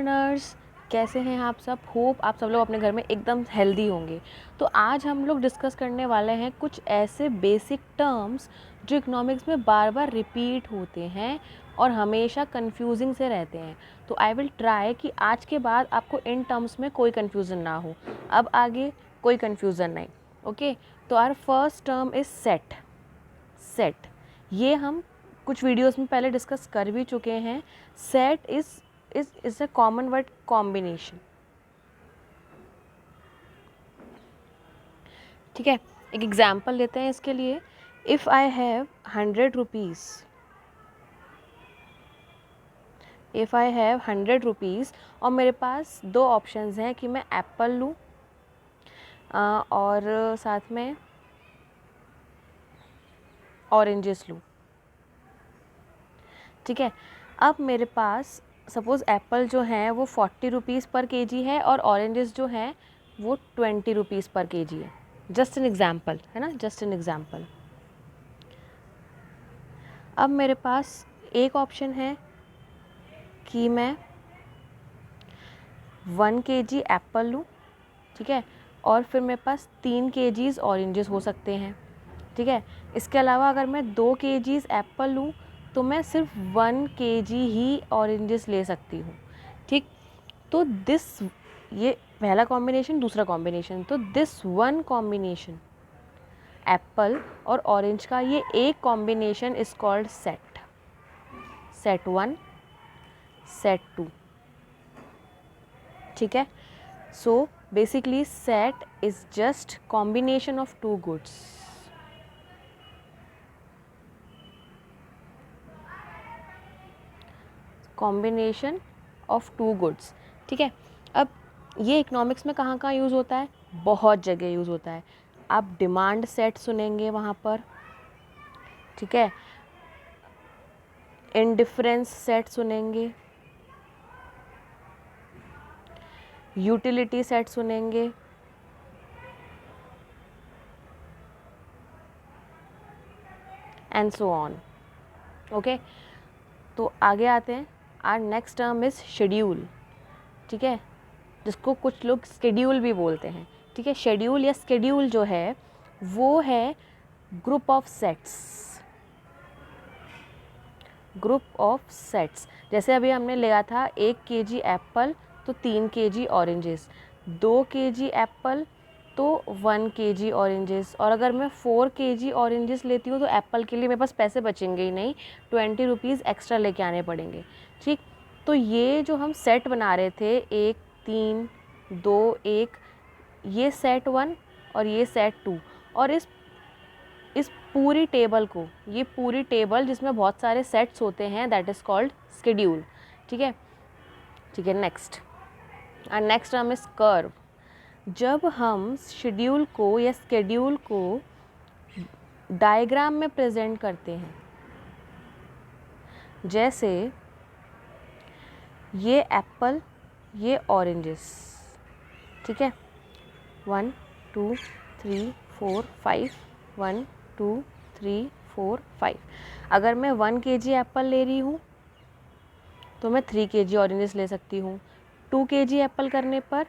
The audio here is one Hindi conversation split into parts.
लर्नर्स, कैसे हैं आप सब? होप आप सब लोग अपने घर में एकदम हेल्दी होंगे। तो आज हम लोग डिस्कस करने वाले हैं कुछ ऐसे बेसिक टर्म्स जो इकोनॉमिक्स में बार बार रिपीट होते हैं और हमेशा कंफ्यूजिंग से रहते हैं। तो आई विल ट्राई कि आज के बाद आपको इन टर्म्स में कोई कंफ्यूजन ना हो। अब आगे कोई कंफ्यूजन नहीं। ओके, तो our first term is set. Set ये हम कुछ वीडियोस में पहले डिस्कस कर भी चुके हैं। Set is a common word combination. ठीक है, एक एग्जाम्पल लेते हैं इसके लिए। If I have 100 rupees, if I have 100 rupees और मेरे पास दो ऑप्शंस हैं कि मैं एप्पल लूँ और साथ में ऑरेंजेस लूँ। ठीक है, अब मेरे पास सपोज़ एप्पल जो है वो 40 रुपीज़ पर केजी है और ऑरेंजेस जो हैं वो 20 रुपीज़ पर केजी है। जस्ट एन एग्ज़ाम्पल है ना, जस्ट एन एग्ज़ाम्पल। अब मेरे पास एक ऑप्शन है कि मैं 1 केजी एप्पल लूँ, ठीक है, और फिर मेरे पास 3 केजीज़ ऑरेंजेस हो सकते हैं। ठीक है, इसके अलावा अगर मैं 2 केजीज़ एप्पल लूँ तो मैं सिर्फ 1 केजी ही ऑरेंजेस ले सकती हूँ। ठीक, तो ये पहला कॉम्बिनेशन, दूसरा कॉम्बिनेशन, तो दिस वन कॉम्बिनेशन एप्पल और ऑरेंज का ये एक combination is called set. Set 1, set 2। ठीक है, so basically set is just combination of two goods. Combination of two goods. ठीक है, अब ये इकोनॉमिक्स में कहाँ कहाँ यूज़ होता है? बहुत जगह यूज़ होता है। आप डिमांड सेट सुनेंगे वहाँ पर, ठीक है, इंडिफरेंस सेट सुनेंगे, यूटिलिटी सेट सुनेंगे, एंड सो ऑन। ओके, तो आगे आते हैं। Our next term is schedule. ठीक है, जिसको कुछ लोग स्केड्यूल भी बोलते हैं। ठीक है, शेड्यूल या स्केड्यूल जो है वो है group of sets. Group of sets, जैसे अभी हमने लिया था 1 केजी एप्पल तो 3 केजी ऑरेंजेस, 2 केजी एप्पल तो 1 केजी ऑरेंजेस, और अगर मैं 4 केजी ऑरेंजेस लेती हूँ तो एप्पल के लिए मेरे पास पैसे बचेंगे ही नहीं, 20 रुपीज़ एक्स्ट्रा लेके आने पड़ेंगे। ठीक, तो ये जो हम सेट बना रहे थे 1 3 2 1, ये सेट 1 और ये सेट 2, और इस पूरी टेबल को, ये पूरी टेबल जिसमें बहुत सारे सेट्स होते हैं, दैट इज़ कॉल्ड शेड्यूल। ठीक है, ठीक है, next next term is curve. जब हम शेड्यूल को या स्केड्यूल को डायग्राम में प्रेजेंट करते हैं, जैसे ये एप्पल, ये ऑरेंजेस, ठीक है, 1 2 3 4 5, 1 2 3 4 5। अगर मैं 1 केजी एप्पल ले रही हूँ तो मैं 3 केजी ऑरेंजेस ले सकती हूँ। 2 केजी एप्पल करने पर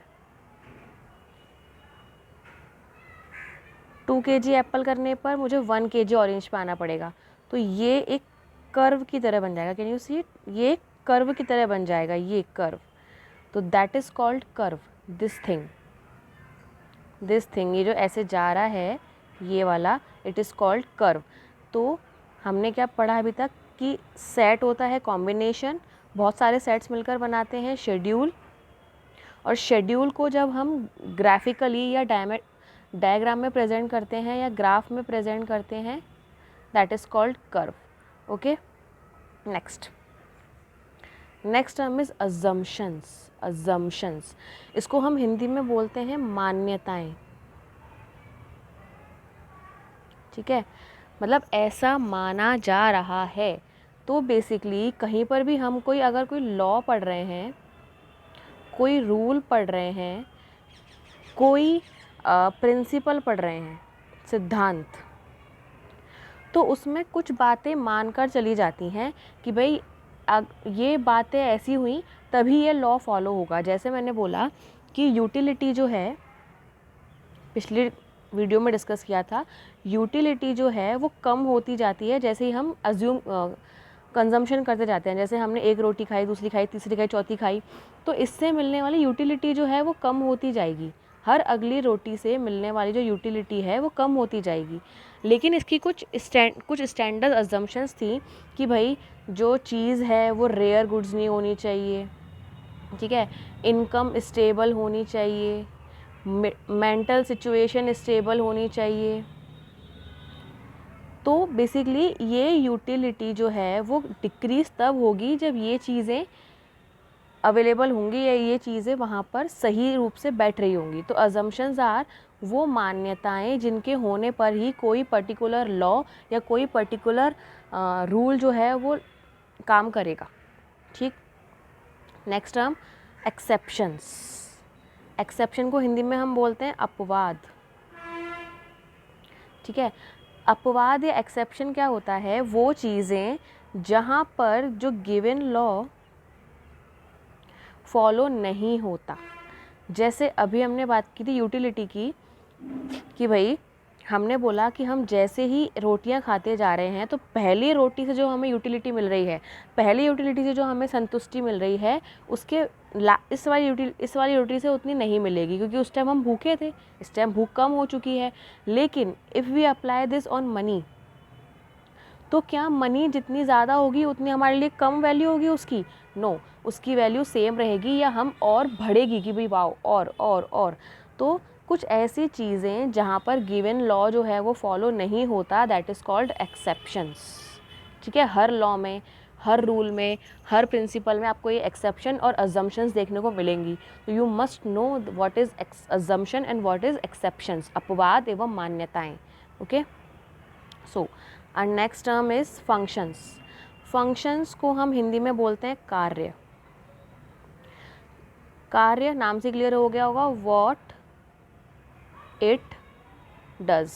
2 केजी एप्पल करने पर मुझे 1 केजी ऑरेंज पे आना पड़ेगा। तो ये एक कर्व की तरह बन जाएगा। Can you see it? ये एक कर्व की तरह बन जाएगा, ये कर्व। तो that is called curve. This thing, ये जो ऐसे जा रहा है ये वाला, इट इज़ कॉल्ड कर्व। तो हमने क्या पढ़ा अभी तक कि सेट होता है कॉम्बिनेशन, बहुत सारे सेट्स मिलकर बनाते हैं शेड्यूल, और शेड्यूल को जब हम ग्राफिकली या डायग्राम में प्रेजेंट करते हैं या ग्राफ में प्रेजेंट करते हैं, that is called curve. Okay, next term is assumptions. इसको हम हिंदी में बोलते हैं मान्यताएं। ठीक है, मतलब ऐसा माना जा रहा है। तो बेसिकली कहीं पर भी हम अगर कोई लॉ पढ़ रहे हैं, कोई रूल पढ़ रहे हैं, कोई प्रिंसिपल पढ़ रहे हैं, सिद्धांत, तो उसमें कुछ बातें मानकर चली जाती हैं कि भाई ये बातें ऐसी हुई तभी ये लॉ फॉलो होगा। जैसे मैंने बोला कि यूटिलिटी जो है, पिछले वीडियो में डिस्कस किया था, यूटिलिटी जो है वो कम होती जाती है जैसे ही हम अज्यूम कंजम्पशन करते जाते हैं। जैसे हमने एक रोटी खाई, दूसरी खाई, तीसरी खाई, चौथी खाई, तो इससे मिलने वाली यूटिलिटी जो है वो कम होती जाएगी। हर अगली रोटी से मिलने वाली जो यूटिलिटी है वो कम होती जाएगी। लेकिन इसकी कुछ स्टैंडर्ड अजम्पशंस थी कि भाई जो चीज़ है वो रेयर गुड्स नहीं होनी चाहिए, ठीक है, इनकम स्टेबल होनी चाहिए, मेंटल सिचुएशन स्टेबल होनी चाहिए। तो बेसिकली ये यूटिलिटी जो है वो डिक्रीज तब होगी जब ये चीज़ें अवेलेबल होंगी या ये चीज़ें वहाँ पर सही रूप से बैठ रही होंगी। तो अजम्पशंस आर वो मान्यताएं जिनके होने पर ही कोई पर्टिकुलर लॉ या कोई पर्टिकुलर रूल जो है वो काम करेगा। ठीक, नेक्स्ट टर्म एक्सेप्शंस। एक्सेप्शन को हिंदी में हम बोलते हैं अपवाद। ठीक है, अपवाद या एक्सेप्शन क्या होता है? वो चीज़ें जहाँ पर जो गिवन लॉ फॉलो नहीं होता। जैसे अभी हमने बात की थी यूटिलिटी की, कि भाई हमने बोला कि हम जैसे ही रोटियां खाते जा रहे हैं तो पहली रोटी से जो हमें यूटिलिटी मिल रही है, पहली यूटिलिटी से जो हमें संतुष्टि मिल रही है, उसके इस वाली रोटी से उतनी नहीं मिलेगी, क्योंकि उस टाइम हम भूखे थे, इस टाइम भूख कम हो चुकी है। लेकिन if we apply this on money, तो क्या मनी जितनी ज़्यादा होगी उतनी हमारे लिए कम वैल्यू होगी उसकी? नो, उसकी वैल्यू सेम रहेगी या हम और बढ़ेगी कि भाई वाओ और। तो कुछ ऐसी चीज़ें जहाँ पर गिवन लॉ जो है वो फॉलो नहीं होता, दैट इज़ कॉल्ड एक्सेप्शंस। ठीक है, हर लॉ में, हर रूल में, हर प्रिंसिपल में आपको ये एक्सेप्शन और अजम्पशंस देखने को मिलेंगी। तो you must know what is assumption and what is exceptions, अपवाद एवं मान्यताएं। Okay, so and next term is functions. Functions को हम हिंदी में बोलते हैं कार्य। कार्य नाम से क्लियर हो गया होगा, व्हाट इट डज,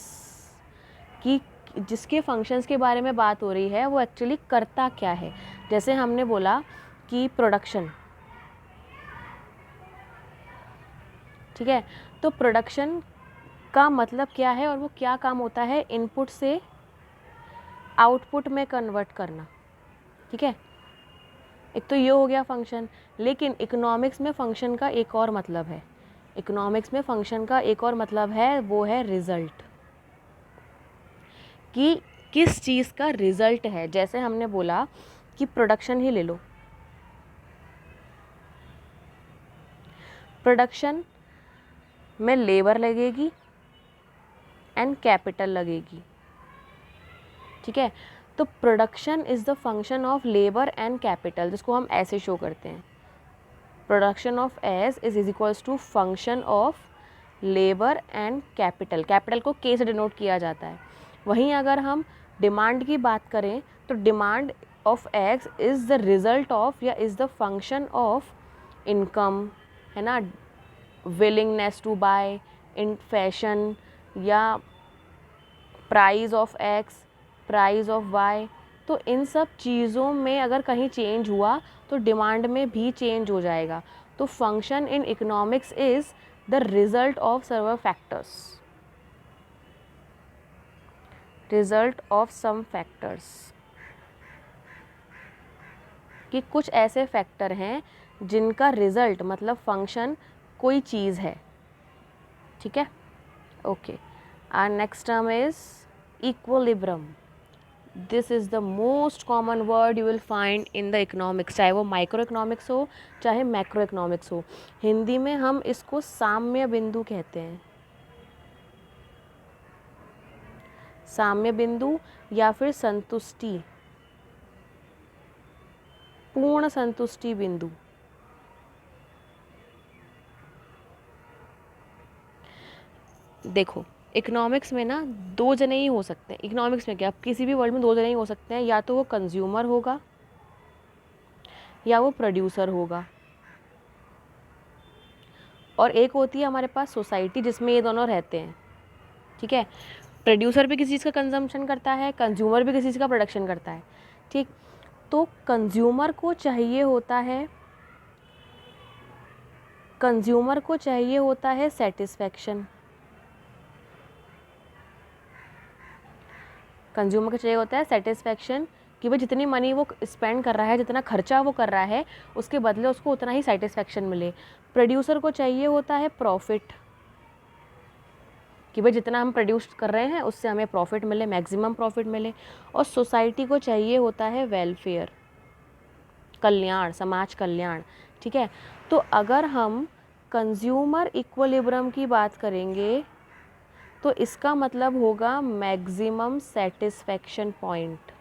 कि जिसके फंक्शंस के बारे में बात हो रही है वो एक्चुअली करता क्या है। जैसे हमने बोला कि प्रोडक्शन, ठीक है, तो प्रोडक्शन का मतलब क्या है और वो क्या काम होता है? इनपुट से आउटपुट में कन्वर्ट करना। ठीक है, एक तो ये हो गया फंक्शन। लेकिन इकोनॉमिक्स में फंक्शन का एक और मतलब है, इकोनॉमिक्स में फंक्शन का एक और मतलब है, वो है रिजल्ट, कि किस चीज़ का रिजल्ट है। जैसे हमने बोला कि प्रोडक्शन ही ले लो, प्रोडक्शन में लेबर लगेगी एंड कैपिटल लगेगी। ठीक है, तो production is the function of labour and capital, जिसको हम ऐसे शो करते हैं, production of S is equals to function of labour and capital. Capital को के से डिनोट किया जाता है। वहीं अगर हम डिमांड की बात करें तो demand of X is the result of या is the function of income, है ना, willingness to buy in fashion, या price of X, price of Y. तो इन सब चीज़ों में अगर कहीं चेंज हुआ तो डिमांड में भी चेंज हो जाएगा। तो function in economics is the result of several factors, result of some factors, कि कुछ ऐसे फैक्टर हैं जिनका रिजल्ट मतलब फंक्शन कोई चीज़ है। ठीक है, okay, and next term is equilibrium. This is the most common word you will find in the economics, चाहे वो माइक्रो इकोनॉमिक्स हो चाहे मैक्रो इकोनॉमिक्स हो। हिंदी में हम इसको साम्य बिंदु कहते हैं, साम्य बिंदु या फिर संतुष्टि, पूर्ण संतुष्टि बिंदु। देखो इकोनॉमिक्स में ना दो जने ही हो सकते हैं। इकोनॉमिक्स में क्या, किसी भी वर्ल्ड में दो जने ही हो सकते हैं, या तो वो कंज्यूमर होगा या वो प्रोड्यूसर होगा, और एक होती है हमारे पास सोसाइटी जिसमें ये दोनों रहते हैं। ठीक है, प्रोड्यूसर भी किसी चीज़ का कंजम्पशन करता है, कंज्यूमर भी किसी चीज़ का प्रोडक्शन करता है। ठीक, तो कंज्यूमर को चाहिए होता है कंज्यूमर को चाहिए होता है सेटिस्फैक्शन, कंज्यूमर को चाहिए होता है सेटिस्फैक्शन कि भाई जितनी मनी वो स्पेंड कर रहा है, जितना खर्चा वो कर रहा है, उसके बदले उसको उतना ही सेटिस्फैक्शन मिले। प्रोड्यूसर को चाहिए होता है प्रॉफिट, कि भाई जितना हम प्रोड्यूस कर रहे हैं उससे हमें प्रॉफिट मिले, मैक्सिमम प्रॉफिट मिले। और सोसाइटी को चाहिए होता है वेलफेयर, कल्याण, समाज कल्याण। ठीक है, तो अगर हम कंज्यूमर इक्विलिब्रियम की बात करेंगे तो इसका मतलब होगा मैक्सिमम सेटिस्फैक्शन पॉइंट।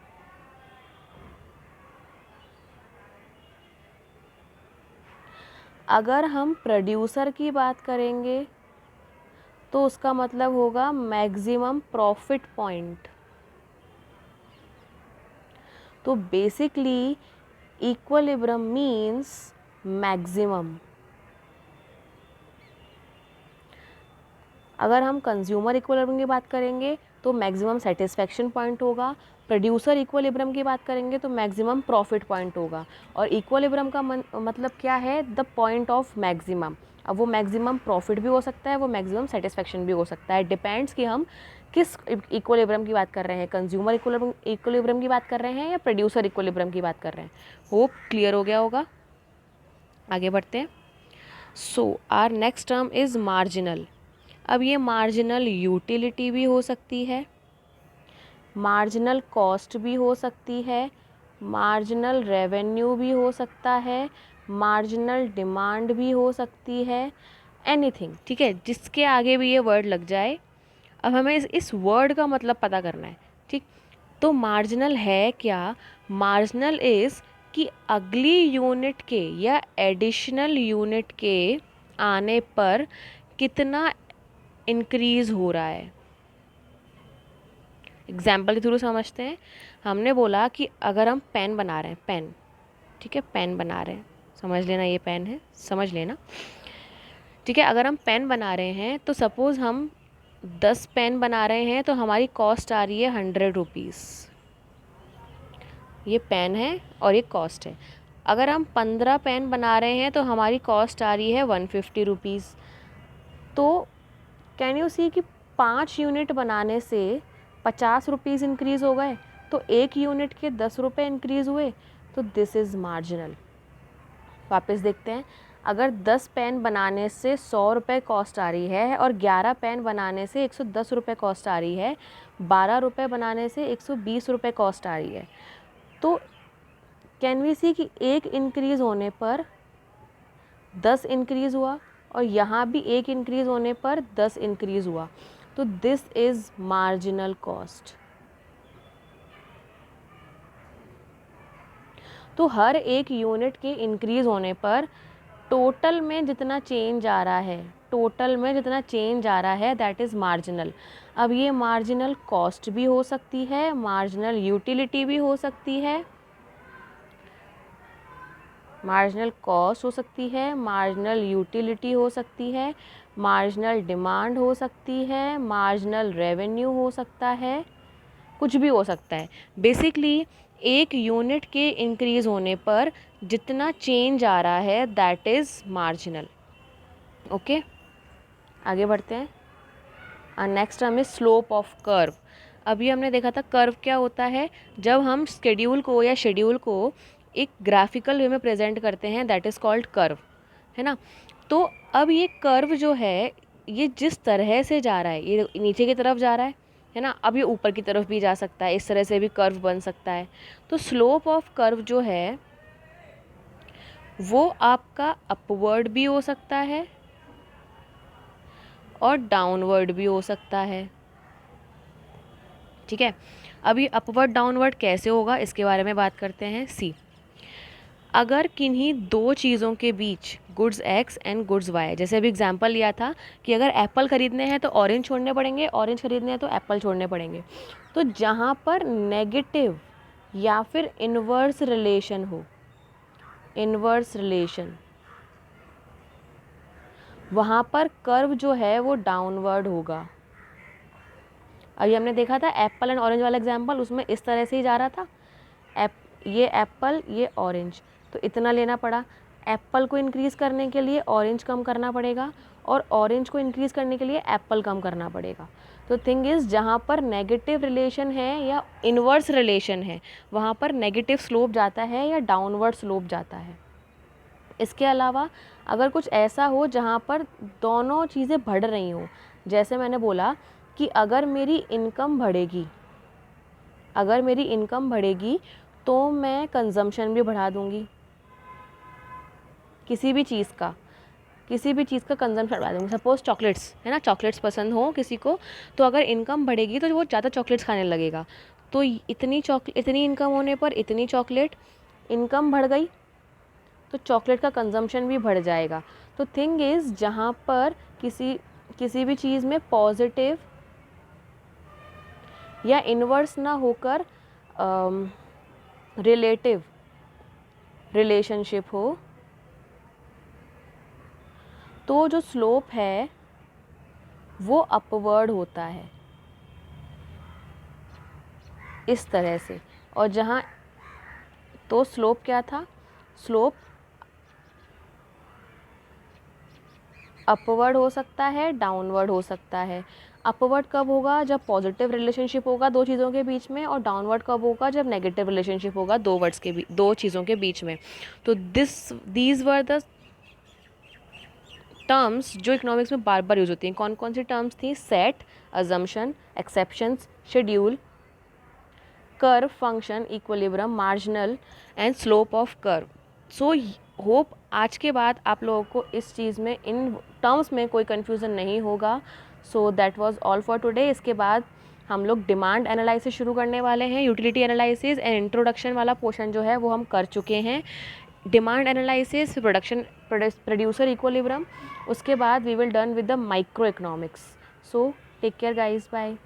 अगर हम प्रोड्यूसर की बात करेंगे तो उसका मतलब होगा मैक्सिमम प्रॉफिट पॉइंट। तो बेसिकली इक्विलिब्रियम मीन्स मैक्सिमम। अगर हम कंज्यूमर इक्विलिब्रियम की बात करेंगे तो मैक्सिमम सेटिस्फैक्शन पॉइंट होगा, प्रोड्यूसर इक्विलिब्रियम की बात करेंगे तो मैक्सिमम प्रॉफिट पॉइंट होगा। और इक्विलिब्रियम का मतलब क्या है, द पॉइंट ऑफ मैक्सिमम। अब वो मैक्सिमम प्रॉफिट भी हो सकता है, वो मैक्सिमम सेटिस्फैक्शन भी हो सकता है, डिपेंड्स कि हम किस इक्विलिब्रियम की बात कर रहे हैं, कंज्यूमर इक्विलिब्रियम की बात कर रहे हैं या प्रोड्यूसर इक्विलिब्रियम की बात कर रहे हैं। होप क्लियर हो गया होगा। आगे बढ़ते हैं। So our next term is marginal. अब ये मार्जिनल यूटिलिटी भी हो सकती है, मार्जिनल कॉस्ट भी हो सकती है, मार्जिनल रेवेन्यू भी हो सकता है, मार्जिनल डिमांड भी हो सकती है, एनीथिंग। ठीक है, जिसके आगे भी ये वर्ड लग जाए। अब हमें इस वर्ड का मतलब पता करना है। ठीक, तो मार्जिनल है क्या? मार्जिनल इज़ कि अगली यूनिट के या एडिशनल यूनिट के आने पर कितना इंक्रीज़ हो रहा है। एग्जाम्पल के थ्रू समझते हैं। हमने बोला कि अगर हम पेन बना रहे हैं, पेन, ठीक है, पेन बना रहे हैं, समझ लेना ये पेन है, समझ लेना। ठीक है, अगर हम पेन बना रहे हैं तो सपोज़ हम 10 पेन बना रहे हैं तो हमारी कॉस्ट आ रही है 100 रुपीज़। ये पेन है और ये कॉस्ट है। अगर हम 15 पेन बना रहे हैं तो हमारी कॉस्ट आ रही है 150 रुपीज़। तो कैन यू सी कि 5 यूनिट बनाने से 50 रुपीज़ इंक्रीज़ हो गए, तो एक यूनिट के 10 रुपये इंक्रीज़ हुए। तो दिस इज़ मार्जिनल। वापस देखते हैं। अगर 10 पेन बनाने से 100 रुपये कॉस्ट आ रही है और 11 पेन बनाने से 110 रुपये कॉस्ट आ रही है, 12 रुपये बनाने से 120 रुपये कॉस्ट आ रही है, तो कैन वी सी कि एक इंक्रीज़ होने पर 10 इंक्रीज़ हुआ और यहाँ भी एक इंक्रीज़ होने पर 10 इंक्रीज़ हुआ। तो दिस इज़ मार्जिनल कॉस्ट। तो हर एक यूनिट के इंक्रीज़ होने पर टोटल में जितना चेंज आ रहा है, टोटल में जितना चेंज आ रहा है, दैट इज़ मार्जिनल। अब ये मार्जिनल कॉस्ट भी हो सकती है, मार्जिनल यूटिलिटी भी हो सकती है, मार्जिनल कॉस्ट हो सकती है, मार्जिनल यूटिलिटी हो सकती है, मार्जिनल डिमांड हो सकती है, मार्जिनल रेवेन्यू हो सकता है, कुछ भी हो सकता है। बेसिकली एक यूनिट के इंक्रीज़ होने पर जितना चेंज आ रहा है दैट इज़ मार्जिनल। ओके, आगे बढ़ते हैं। Next term is slope of curve. अभी हमने देखा था कर्व क्या होता है, जब हम स्केड्यूल को या शेड्यूल को एक ग्राफिकल वे में प्रेजेंट करते हैं, दैट इज़ कॉल्ड कर्व, है ना। तो अब ये कर्व जो है, ये जिस तरह से जा रहा है, ये नीचे की तरफ जा रहा है ना। अब ये ऊपर की तरफ भी जा सकता है, इस तरह से भी कर्व बन सकता है। तो स्लोप ऑफ कर्व जो है वो आपका अपवर्ड भी हो सकता है और डाउनवर्ड भी हो सकता है। ठीक है, अभी अपवर्ड डाउनवर्ड कैसे होगा इसके बारे में बात करते हैं। सी, अगर किन्हीं दो चीज़ों के बीच goods X and goods Y, जैसे अभी एग्जांपल लिया था कि अगर एप्पल ख़रीदने हैं तो ऑरेंज छोड़ने पड़ेंगे, ऑरेंज ख़रीदने हैं तो एप्पल छोड़ने पड़ेंगे। तो जहाँ पर नेगेटिव या फिर इन्वर्स रिलेशन हो, इन्वर्स रिलेशन, वहाँ पर कर्व जो है वो डाउनवर्ड होगा। अभी हमने देखा था एप्पल एंड ऑरेंज वाला एग्जांपल, उसमें इस तरह से ही जा रहा था, ये एप्पल ये ऑरेंज, तो इतना लेना पड़ा। एप्पल को इंक्रीज़ करने के लिए ऑरेंज कम करना पड़ेगा और ऑरेंज को इंक्रीज़ करने के लिए एप्पल कम करना पड़ेगा। तो थिंग इज़ जहाँ पर नेगेटिव रिलेशन है या इन्वर्स रिलेशन है वहाँ पर नेगेटिव स्लोप जाता है या डाउनवर्ड स्लोप जाता है। इसके अलावा अगर कुछ ऐसा हो जहाँ पर दोनों चीज़ें बढ़ रही हों, जैसे मैंने बोला कि अगर मेरी इनकम बढ़ेगी तो मैं कंजम्पशन भी बढ़ा दूँगी, किसी भी चीज़ का कंजम्पशन बढ़ा दूँगी। सपोज़ चॉकलेट्स है ना, चॉकलेट्स पसंद हो किसी को, तो अगर इनकम बढ़ेगी तो वो ज़्यादा चॉकलेट्स खाने लगेगा। तो इतनी इनकम होने पर इतनी चॉकलेट, इनकम बढ़ गई तो चॉकलेट का कंजम्पशन भी बढ़ जाएगा। तो थिंग इज़ जहाँ पर किसी भी चीज़ में पॉजिटिव या इन्वर्स ना होकर रिलेटिव रिलेशनशिप हो, तो जो स्लोप है वो अपवर्ड होता है इस तरह से। और जहाँ तो स्लोप क्या था, स्लोप अपवर्ड हो सकता है, डाउनवर्ड हो सकता है। अपवर्ड कब होगा, जब पॉजिटिव रिलेशनशिप होगा दो चीज़ों के बीच में, और डाउनवर्ड कब होगा, जब नेगेटिव रिलेशनशिप होगा दो चीज़ों के बीच में। तो दीज वर द टर्म्स जो इकोनॉमिक्स में बार बार यूज होती हैं। कौन कौन सी टर्म्स थी? Set, assumption, exceptions, schedule, curve, function, equilibrium, marginal and slope of curve. So hope आज के बाद आप लोगों को इस चीज़ में, इन टर्म्स में कोई कन्फ्यूज़न नहीं होगा। So that was all for today. इसके बाद हम लोग डिमांड एनालिसिस शुरू करने वाले हैं। यूटिलिटी एनालिसिस एंड इंट्रोडक्शन वाला पोर्शन जो है वो हम कर चुके हैं। डिमांड एनालिसिस, प्रोड्यूसर इक्विलिब्रियम, उसके बाद we will done with the microeconomics. So take care guys, bye.